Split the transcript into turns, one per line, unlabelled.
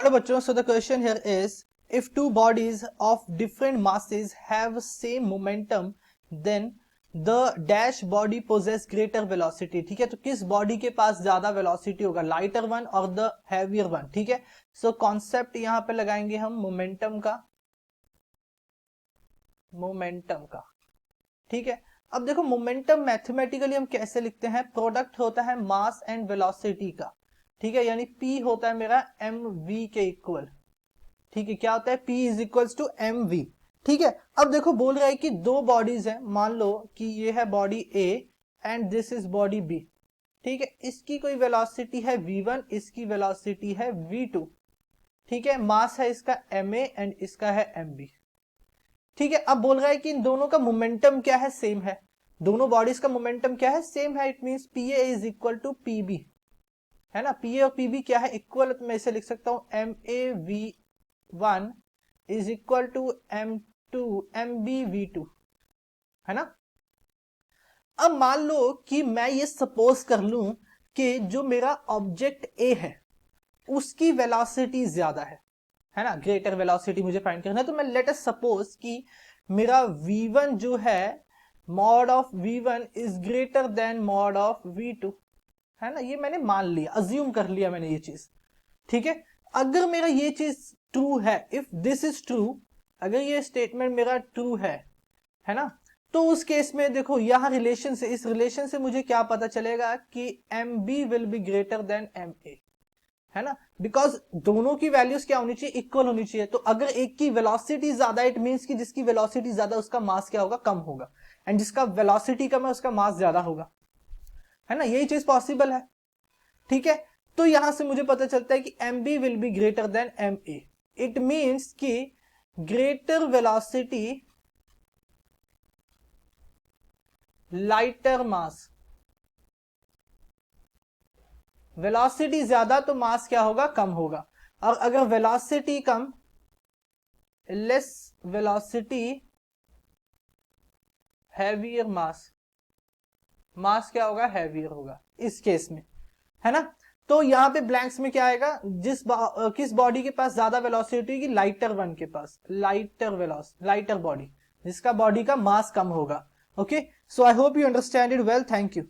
Hello बच्चों, so the question here is if two bodies of different masses have same momentum then the dash body possess greater velocity। ठीक है, तो किस body के पास ज्यादा velocity होगा, लाइटर वन और द हैवियर वन। ठीक है, सो कॉन्सेप्ट यहां पे लगाएंगे हम मोमेंटम का। ठीक है, अब देखो मोमेंटम मैथमेटिकली हम कैसे लिखते हैं, प्रोडक्ट होता है मास एंड वेलोसिटी का। ठीक है, यानी P होता है मेरा mv के इक्वल। ठीक है, क्या होता है, P is equals to mv। ठीक है, अब देखो बोल रहा है कि दो बॉडीज हैं, मान लो कि ये है body A and this is body B। ठीक है, इसकी कोई वेलोसिटी है v1, इसकी वेलोसिटी है v2। ठीक है, मास है इसका ma एंड इसका है mb। ठीक है, अब बोल रहा है कि इन दोनों का मोमेंटम क्या है, सेम है। दोनों बॉडीज का मोमेंटम क्या है, सेम है। It means Pa is equal to Pb, है ना। Pa और Pb क्या है, इक्वल। तो मैं इसे लिख सकता हूं MaV1 is equal to M2 MbV2, है ना। अब मान लो कि मैं ये सपोज कर लूं कि जो मेरा ऑब्जेक्ट A है उसकी वेलोसिटी ज्यादा है ना, ग्रेटर वेलोसिटी मुझे फाइंड करना है। तो मैं लेट अस सपोज कि मेरा V1 जो है, mod of V1 is greater than mod of V2, है ना। ये मैंने मान लिया, अज्यूम कर लिया मैंने ये चीज। ठीक है, अगर मेरा ये चीज ट्रू है, इफ दिस इज ट्रू, अगर ये स्टेटमेंट मेरा ट्रू है ना, तो उस केस में देखो यहां रिलेशन से, इस रिलेशन से मुझे क्या पता चलेगा कि MB will be greater than MA, है ना। बिकॉज दोनों की वैल्यूज क्या होनी चाहिए, इक्वल होनी चाहिए। तो अगर एक की वेलोसिटी ज्यादा, इट मींस कि जिसकी वेलोसिटी ज्यादा उसका मास क्या होगा, कम होगा, एंड जिसका वेलोसिटी कम है उसका मास ज्यादा होगा, है ना। यही चीज पॉसिबल है। ठीक है, तो यहां से मुझे पता चलता है कि MB will be greater than MA। It means कि ग्रेटर वेलोसिटी लाइटर मास, वेलोसिटी ज्यादा तो मास क्या होगा, कम होगा। और अगर वेलोसिटी कम, लेस वेलोसिटी हैवियर मास, मास क्या होगा, हैवियर होगा इस केस में, है ना। तो यहां पे ब्लैंक्स में क्या आएगा, किस बॉडी के पास ज्यादा वेलोसिटी की, लाइटर वन के पास, लाइटर बॉडी, जिसका बॉडी का मास कम होगा। Okay, so I hope you understand it well, thank you.